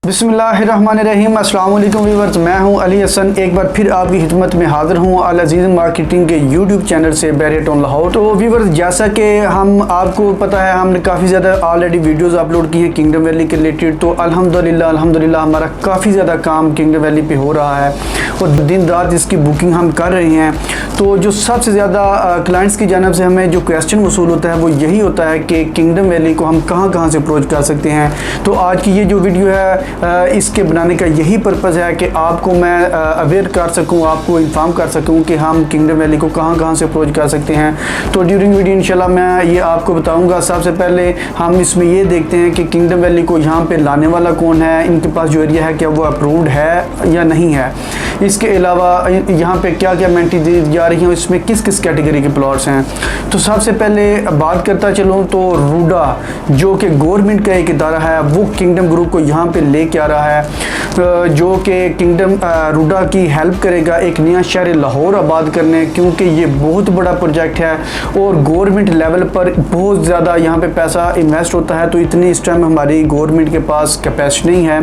बिस्मिल्लाहिर्रहमानिर्रहीम। अस्सलाम वालेकुम व्यूअर्स, मैं हूं अली हसन। एक बार फिर आपकी खिदमत में हाज़िर हूं अल अज़ीज़ मार्केटिंग के यूट्यूब चैनल से बैरियट ऑन लाहौर। तो व्यूअर्स, जैसा कि हम आपको पता है, हमने काफ़ी ज़्यादा ऑलरेडी वीडियोस अपलोड की हैं किंगडम वैली के रिलेटेड। तो अल्हम्दुलिल्लाह हमारा काफ़ी ज़्यादा काम किंगडम वैली पे हो रहा है और दिन रात इसकी बुकिंग हम कर रहे हैं। तो जो सबसे ज़्यादा क्लाइंट्स की जानब से हमें जो क्वेश्चन वसूल होता है वो यही होता है कि किंगडम वैली को हम कहाँ से अप्रोच कर सकते हैं। तो आज की ये जो वीडियो है इसके बनाने का यही पर्पज़ है कि आपको मैं अवेयर कर सकूं, आपको इन्फॉर्म कर सकूं कि हम किंगडम वैली को कहाँ से अप्रोच कर सकते हैं। तो ड्यूरिंग वीडियो इंशाल्लाह मैं ये आपको बताऊंगा। सबसे पहले हम इसमें ये देखते हैं कि किंगडम वैली को यहाँ पे लाने वाला कौन है, इनके पास जो एरिया है क्या वो अप्रूव्ड है या नहीं है। इसके अलावा यहाँ पे क्या क्या एमेनिटीज दी जा रही हैं, इसमें किस किस कैटेगरी के प्लॉट्स हैं। तो सबसे पहले बात करता चलूँ तो रूडा जो कि गवर्नमेंट का एक इदारा है वो किंगडम ग्रुप को यहाँ पे लेके आ रहा है, जो कि किंगडम रूडा की हेल्प करेगा एक नया शहर लाहौर आबाद करने, क्योंकि ये बहुत बड़ा प्रोजेक्ट है और गवर्नमेंट लेवल पर बहुत ज़्यादा यहाँ पे पैसा इन्वेस्ट होता है। तो इतनी इस टाइम हमारी गवर्नमेंट के पास कैपेसिटी नहीं है।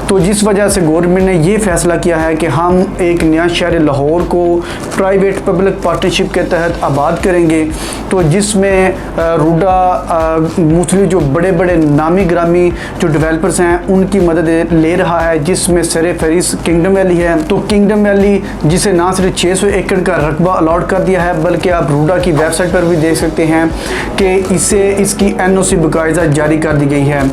तो जिस वजह से गवर्नमेंट ने ये फैसला किया है कि हम एक नया शहर लाहौर को प्राइवेट पब्लिक पार्टनरशिप के तहत आबाद करेंगे। तो जिसमें रूडा मुस्लिम जो बड़े बड़े नामी ग्रामी जो डेवलपर्स हैं उनकी मदद ले रहा है, जिसमें सरे फहरिस्त किंगडम वैली है। तो किंगडम वैली जिसे ना सिर्फ 600 एकड़ का रकबा अलॉट कर दिया है, बल्कि आप रूडा की वेबसाइट पर भी देख सकते हैं कि इसे इसकी NOC बाकायदा जारी कर दी गई है।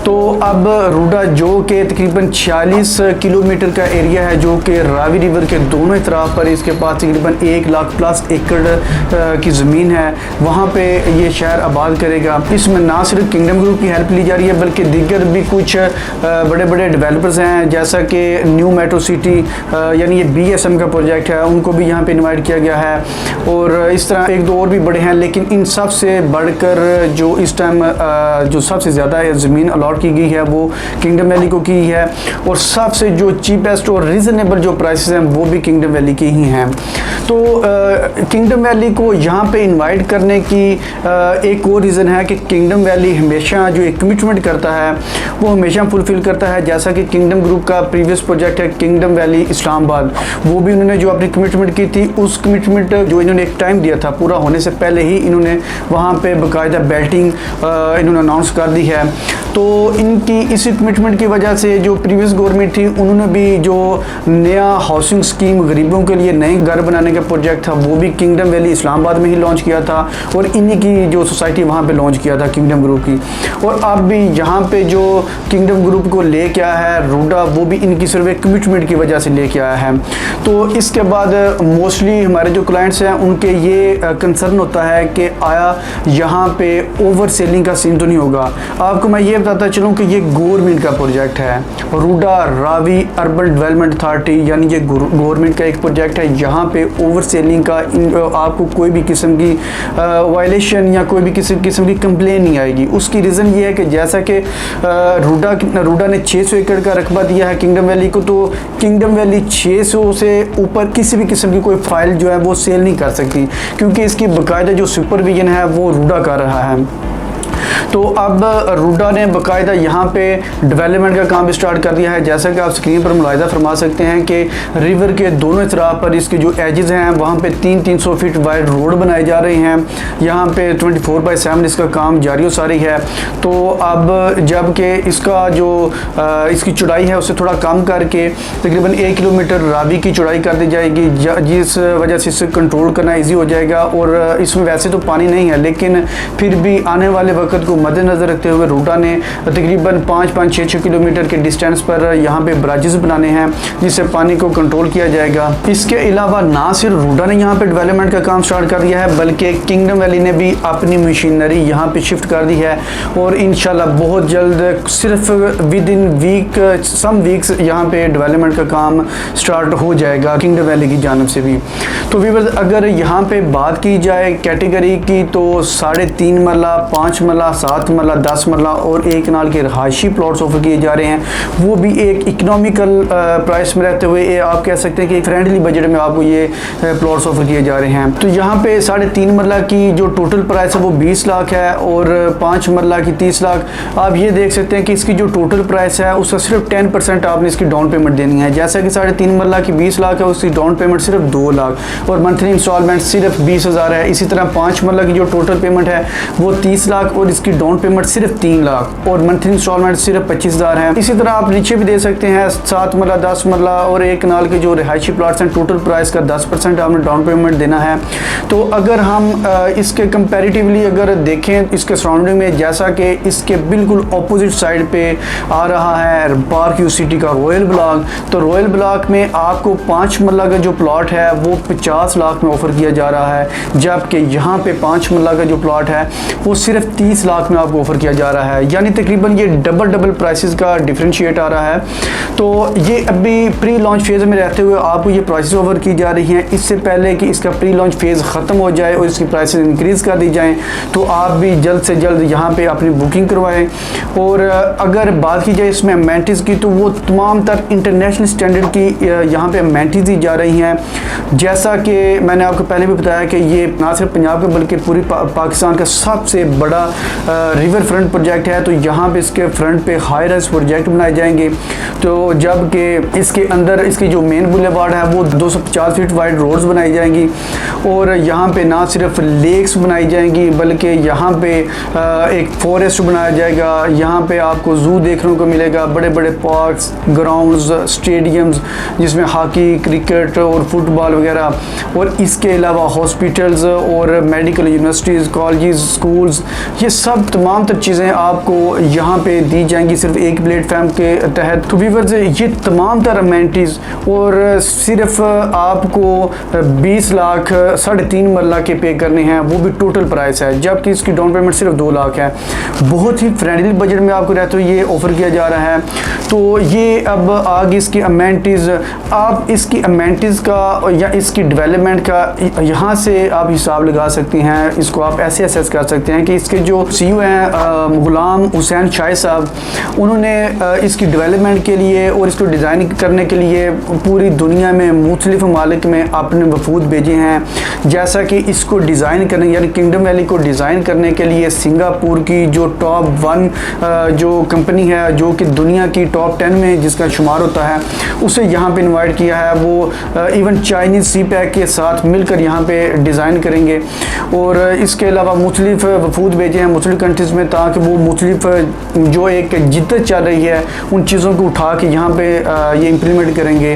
तो अब रूडा जो कि तकरीबन 46 किलोमीटर का एरिया है, जो कि रावी रिवर के दोनों तरफ पर इसके पास तकरीबन 1 लाख प्लस एकड़ की ज़मीन है, वहाँ पे ये शहर आबाद करेगा। इसमें ना सिर्फ किंगडम ग्रुप की हेल्प ली जा रही है बल्कि दीगर भी कुछ बड़े बड़े डेवलपर्स हैं, जैसा कि न्यू मेट्रो सिटी यानी ये BSM का प्रोजेक्ट है, उनको भी यहाँ पे इनवाइट किया गया है। और इस तरह एक दो और भी बड़े हैं, लेकिन इन सब से बढ़कर जो इस टाइम जो सबसे ज़्यादा ज़मीन अलॉट की गई है वो किंगडम वैली को की है, और सबसे जो चीपेस्ट और रीज़नेबल जो प्राइसेस हैं वो भी किंगडम वैली की ही हैं। तो किंगडम वैली को यहाँ पे इनवाइट करने की एक और रीज़न है कि किंगडम वैली हमेशा जो एक कमिटमेंट करता है वो हमेशा फुलफ़िल करता है। जैसा कि किंगडम ग्रुप का प्रीवियस प्रोजेक्ट है किंगडम वैली इस्लामाबाद, वो भी उन्होंने जो अपनी कमिटमेंट की थी, उस कमिटमेंट जो इन्होंने एक टाइम दिया था पूरा होने से पहले ही इन्होंने वहाँ पे बाकायदा बेल्टिंग इन्होंने अनाउंस कर दी है। तो इनकी इसी कमिटमेंट की वजह से जो प्रीवियस गवर्नमेंट थी उन्होंने भी जो नया हाउसिंग स्कीम गरीबों के लिए नए घर बनाने का प्रोजेक्ट था वो भी किंगडम वैली इस्लामाबाद में ही लॉन्च किया था, और इन्हीं की जो सोसाइटी वहाँ पे लॉन्च किया था किंगडम ग्रुप की। और अब भी यहाँ पे जो किंगडम ग्रुप को लेके आया है रूडा, वो भी इनकी सिर्फ एक कमिटमेंट की वजह से लेके आया है। तो इसके बाद मोस्टली हमारे जो क्लाइंट्स हैं उनके ये कंसर्न होता है कि आया यहाँ पे ओवर सेलिंग का सीन तो नहीं होगा। आपको मैं ये बताता चलूँ कि ये गवर्नमेंट का प्रोजेक्ट है, RUDA Ravi urban development authority, यानी ये गवर्नमेंट का एक प्रोजेक्ट है। यहाँ पे ओवर सेलिंग का आपको कोई भी किस्म की वायलेशन या कोई भी किसी किस्म की कंप्लेन नहीं आएगी। उसकी रीज़न ये है कि जैसा कि रूडा ने 600 एकड़ का रकबा दिया है किंगडम वैली को, तो किंगडम वैली 600 से ऊपर किसी भी किस्म की कोई फाइल जो है वो सेल नहीं कर सकती, क्योंकि इसकी बाकायदा जो सुपरविजन है वो रूडा कर रहा है। तो अब रूडा ने बाकायदा यहाँ पे डेवलपमेंट का काम स्टार्ट कर दिया है। जैसा कि आप स्क्रीन पर मुलाहिजा फरमा सकते हैं कि रिवर के दोनों तरफ पर इसके जो एजेस हैं वहाँ पे 300 फीट वाइड रोड बनाए जा रहे हैं। यहाँ पे 24/7 इसका काम जारी सारी है। तो अब जबकि इसका जो इसकी चौड़ाई है उससे थोड़ा कम करके तकरीबन 1 किलोमीटर रावी की चौड़ाई कर दी जाएगी, जिस वजह से इसे कंट्रोल करना ईजी हो जाएगा। और इसमें वैसे तो पानी नहीं है, लेकिन फिर भी आने वाले वक्त को मद्देनजर रखते हुए रूडा ने तकरीबन 5-6 किलोमीटर के डिस्टेंस पर यहाँ पे ब्राजेस बनाने हैं, जिससे पानी को कंट्रोल किया जाएगा। इसके अलावा ना सिर्फ रूडा ने यहाँ पे डेवलपमेंट का काम स्टार्ट कर दिया है, बल्कि किंगडम वैली ने भी अपनी मशीनरी यहाँ पे शिफ्ट कर दी है, और इंशाल्लाह बहुत जल्द सिर्फ within week some weeks यहाँ पे डेवलपमेंट का काम स्टार्ट हो जाएगा किंगडम वैली की जानब से भी। तो व्यूअर्स, अगर यहाँ पे बात की जाए कैटेगरी की, तो 3.5 मरला, 5 मरला, 7 7 मरला, 10 मरला और 1 कनाल के रहायशी प्लॉट्स ऑफर किए जा रहे हैं, वो भी एक इकोनॉमिकल प्राइस में रहते हुए आप कह सकते हैं कि फ्रेंडली बजट में आपको ये प्लॉट्स ऑफर किए जा रहे हैं। तो यहाँ पे 3.5 मरला की जो टोटल प्राइस है वो 20 लाख है और 5 मरला की 30 लाख। आप ये देख सकते हैं कि इसकी जो टोटल प्राइस है उसका सिर्फ 10% आपने इसकी डाउन पेमेंट देनी है। जैसा कि 3.5 मरला की 20 लाख है, उसकी डाउन पेमेंट सिर्फ 2 लाख और मंथली इंस्टॉलमेंट सिर्फ 20,000 है। इसी तरह 5 मरला की जो टोटल पेमेंट है वो 30 लाख और इसकी डाउन पेमेंट सिर्फ 3 लाख और मंथली इंस्टॉलमेंट सिर्फ 25,000 है। इसी तरह आप नीचे भी दे सकते हैं 7 मरला, 10 मरला और 1 कनाल के जो रिहायशी प्लॉट्स हैं, टोटल प्राइस का 10% आपने डाउन पेमेंट देना है। तो अगर हम इसके कंपैरेटिवली अगर देखें इसके सराउंडिंग में, जैसा कि इसके बिल्कुल ऑपोजिट साइड पे आ रहा है पार्क यू सिटी का रॉयल ब्लॉक, तो रॉयल ब्लॉक में आपको 5 मरला का जो प्लॉट है वो 50 लाख में ऑफर किया जा रहा है, जबकि यहाँ पे 5 मरला का जो प्लॉट है वो सिर्फ 30 लाख में आपको ऑफर किया जा रहा है। यानी तकरीबन ये डबल प्राइसेस का डिफरेंशिएट आ रहा है। तो ये अभी प्री लॉन्च फेज़ में रहते हुए आपको ये प्राइसेस ऑफर की जा रही हैं। इससे पहले कि इसका प्री लॉन्च फेज़ ख़त्म हो जाए और इसकी प्राइसेस इंक्रीज़ कर दी जाएँ, तो आप भी जल्द से जल्द यहाँ पे अपनी बुकिंग करवाएं। और अगर बात की जाए इसमें अमेनिटीज़ की, तो वो तमाम तर इंटरनेशनल स्टैंडर्ड की यहाँ पे अमेनिटीज़ दी जा रही हैं। जैसा कि मैंने आपको पहले भी बताया कि ये ना सिर्फ पंजाब का बल्कि पूरी पाकिस्तान का सबसे बड़ा रिवर फ्रंट प्रोजेक्ट है। तो यहाँ पे इसके फ्रंट पे हाई राइज प्रोजेक्ट बनाए जाएंगे। तो जबकि इसके अंदर इसकी जो मेन बुलेवार्ड है वो 250 फीट वाइड रोड्स बनाई जाएंगी और यहाँ पे ना सिर्फ लेक्स बनाई जाएंगी बल्कि यहाँ पे एक फॉरेस्ट बनाया जाएगा। यहाँ पे आपको जू देखने को मिलेगा, बड़े बड़े पार्क्स, ग्राउंड्स, स्टेडियम्स जिसमें हॉकी, क्रिकेट और फुटबॉल वगैरह, और इसके अलावा हॉस्पिटल्स और मेडिकल यूनिवर्सिटीज़, कॉलेजेस, स्कूल्स, ये सब तमाम तर चीज़ें आपको यहाँ पे दी जाएंगी सिर्फ एक प्लेटफॉर्म के तहत। तो व्यूअर्स, ये तमाम तर अमेनिटीज़ और सिर्फ आपको 20 लाख 3.5 मरला के पे करने हैं, वो भी टोटल प्राइस है, जबकि इसकी डाउन पेमेंट सिर्फ 2 लाख है। बहुत ही फ्रेंडली बजट में आपको रहते हुए ये ऑफ़र किया जा रहा है। तो ये अब आगे इसकी अमेनिटीज़, आप इसकी अमेनिटीज़ का या इसकी डेवलपमेंट का यहाँ से आप हिसाब लगा सकते हैं। इसको आप ऐसे असेस कर सकते हैं कि इसके जो सीईओ हैं गुलाम हुसैन शाह साहब, उन्होंने इसकी डेवलपमेंट के लिए और इसको डिज़ाइन करने के लिए पूरी दुनिया में मुख्तलिफ ममालिक में अपने वफूद भेजे हैं। जैसा कि इसको डिज़ाइन करने यानी किंगडम वैली को डिज़ाइन करने के लिए सिंगापुर की जो टॉप 1 जो कंपनी है जो कि दुनिया की टॉप 10 में जिसका शुमार होता है, उसे यहाँ पे इनवाइट किया है। वो इवन चाइनीज़ सी पैक के साथ मिलकर यहाँ पे डिज़ाइन करेंगे। और इसके अलावा मुख्तलिफ वफूद भेजे हैं मुख्तलिफ कंट्रीज़ में, ताकि वो मुख्तलिफ जो एक जिद्दत चल रही है उन चीज़ों को उठा के यहाँ पे ये इम्प्लीमेंट करेंगे।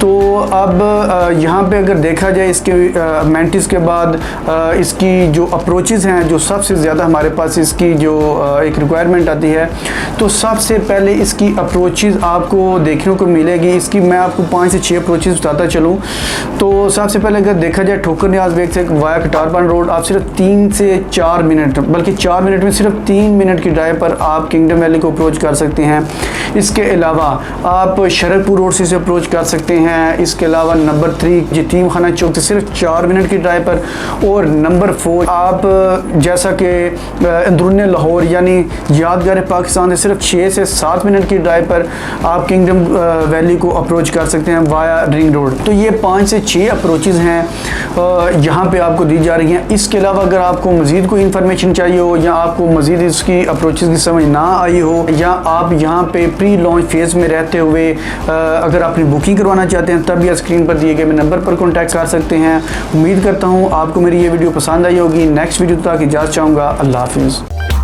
तो अब यहाँ पे अगर देखा जाए इसके अमेनिटीज़ के बाद इसकी जो अप्रोचेज़ हैं, जो सबसे ज़्यादा हमारे पास इसकी जो एक रिक्वायरमेंट आती है, तो सबसे पहले इसकी अप्रोचेज़ आपको देखने को मिलेगी। इसकी मैं आपको 5 से 6 अप्रोचेज़ बताता चलूँ। तो सबसे पहले अगर देखा जाए ठोकर न्याज बेग से वाया कटारपान रोड, आप सिर्फ 3 से 4 मिनट, बल्कि 4 मिनट में सिर्फ 3 मिनट की ड्राइव पर आप किंगडम वैली को अप्रोच कर सकते हैं। इसके अलावा आप शरकपुर रोड से अप्रोच कर सकते हैं। इसके अलावा नंबर 3 यतीम खाना चौक से सिर्फ 4 मिनट की ड्राइव पर, और नंबर 4 आप जैसा कि अंदरून लाहौर यानी यादगार पाकिस्तान से सिर्फ 6 से 7 मिनट की ड्राइव पर आप किंगडम वैली को अप्रोच कर सकते हैं वाया रिंग रोड। तो ये 5 से 6 अप्रोचेज़ हैं यहाँ पे आपको दी जा रही हैं। इसके अलावा अगर आपको मज़ीद कोई इन्फॉर्मेशन चाहिए हो या आपको मज़ीद इसकी अप्रोचेज़ की समझ ना आई हो, या आप यहाँ पे प्री लॉन्च फेज़ में रहते हुए अगर अपनी बुकिंग करवाना चाहते हैं, तब यह स्क्रीन पर दिए गए नंबर पर कॉन्टैक्ट कर सकते हैं। उम्मीद करता हूँ आपको मेरी ये वीडियो पसंद आई होगी। नेक्स्ट वीडियो तक इजाज़त चाहूँगा। अल्लाह हाफिज़।